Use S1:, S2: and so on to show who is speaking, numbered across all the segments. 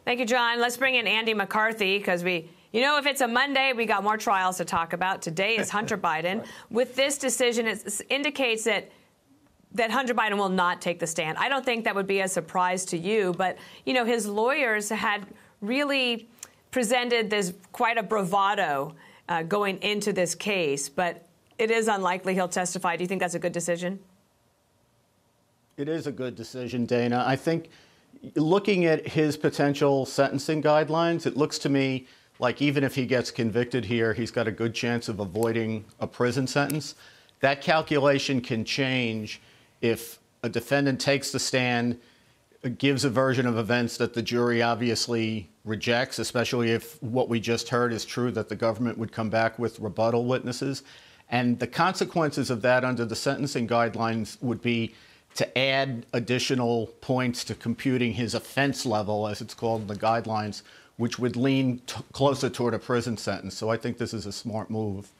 S1: Thank you, John. Let's bring in Andy McCarthy because if it's a Monday, we got more trials to talk about. Today is Hunter Biden. Right. With this decision, it indicates that Hunter Biden will not take the stand. I don't think that would be a surprise to you, but, his lawyers had really presented this quite a bravado going into this case, but it is unlikely he'll testify. Do you think that's a good decision?
S2: It is a good decision, Dana. I think looking at his potential sentencing guidelines, it looks to me like even if he gets convicted here, he's got a good chance of avoiding a prison sentence. That calculation can change if a defendant takes the stand, gives a version of events that the jury obviously rejects, especially if what we just heard is true, that the government would come back with rebuttal witnesses. And the consequences of that under the sentencing guidelines would be to add additional points to computing his offense level, as it's called in the guidelines, which would lean closer toward a prison sentence. So I think this is a smart move.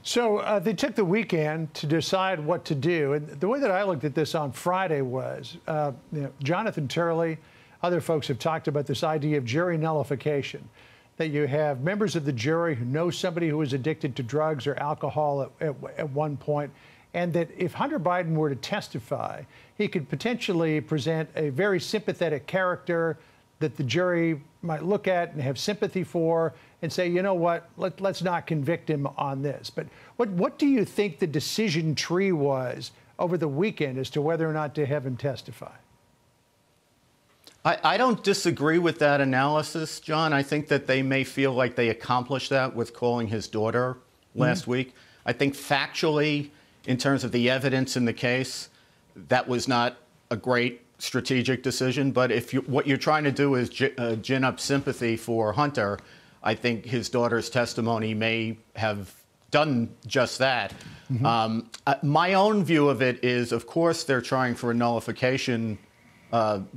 S3: So they took the weekend to decide what to do. And the way that I looked at this on Friday was, Jonathan Turley, other folks have talked about this idea of jury nullification, that you have members of the jury who know somebody who was addicted to drugs or alcohol at one point, and that if Hunter Biden were to testify, he could potentially present a very sympathetic character that the jury might look at and have sympathy for and say, you know what, let's not convict him on this. But what do you think the decision tree was over the weekend as to whether or not to have him testify?
S2: I don't disagree with that analysis, John. I think that they may feel like they accomplished that with calling his daughter last week. I think factually, in terms of the evidence in the case, that was not a great strategic decision. But if what you're trying to do is gin up sympathy for Hunter, I think his daughter's testimony may have done just that. My own view of it is, of course, they're trying for a nullification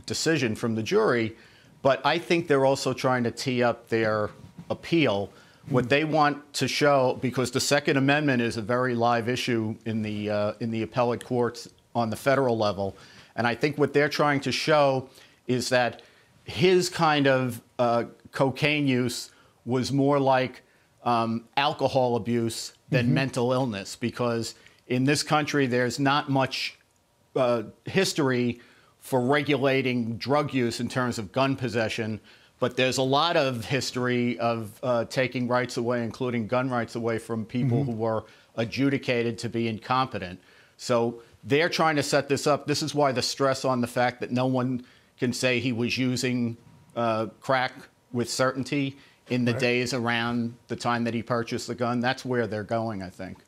S2: decision from the jury, but I think they're also trying to tee up their appeal. What they want to show, because the Second Amendment is a very live issue in the appellate courts on the federal level, and I think what they're trying to show is that his kind of cocaine use was more like alcohol abuse than mental illness, because in this country there's not much history for regulating drug use in terms of gun possession, but there's a lot of history of taking rights away, including gun rights away from people who were adjudicated to be incompetent. So they're trying to set this up. This is why the stress on the fact that no one can say he was using crack with certainty in the days around the time that he purchased the gun. That's where they're going, I think.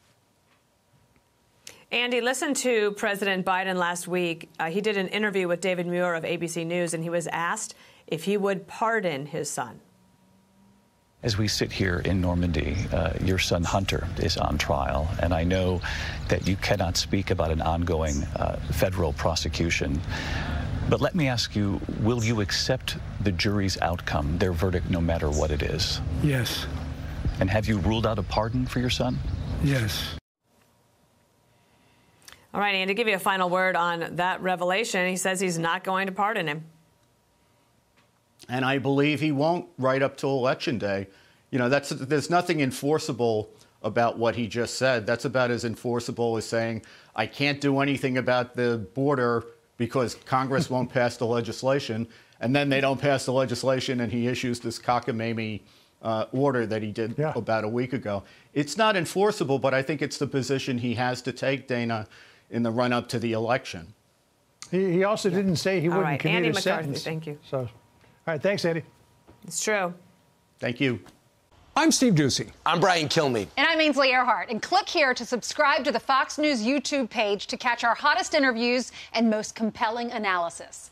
S1: Andy, listen to President Biden last week. He did an interview with David Muir of ABC News, and he was asked if he would pardon his son.
S4: As we sit here in Normandy, your son Hunter is on trial, and I know that you cannot speak about an ongoing federal prosecution. But let me ask you, will you accept the jury's outcome, their verdict, no matter what it is?
S3: Yes.
S4: And have you ruled out a pardon for your son?
S3: Yes.
S1: All right, Andy, to give you a final word on that revelation, he says he's not going to pardon him.
S2: And I believe he won't right up till Election Day. There's nothing enforceable about what he just said. That's about as enforceable as saying, I can't do anything about the border because Congress won't pass the legislation, and then they don't pass the legislation, and he issues this cockamamie order that he did about a week ago. It's not enforceable, but I think it's the position he has to take, Dana, in the run-up to the election.
S3: He also didn't say he wouldn't commit
S1: Andy
S3: a
S1: McCarthy,
S3: sentence.
S1: thank you.
S3: So, all right, thanks, Andy.
S1: It's true.
S2: Thank you.
S5: I'm Steve Doocy.
S6: I'm Brian Kilmeade.
S7: And I'm Ainsley Earhart. And click here to subscribe to the Fox News YouTube page to catch our hottest interviews and most compelling analysis.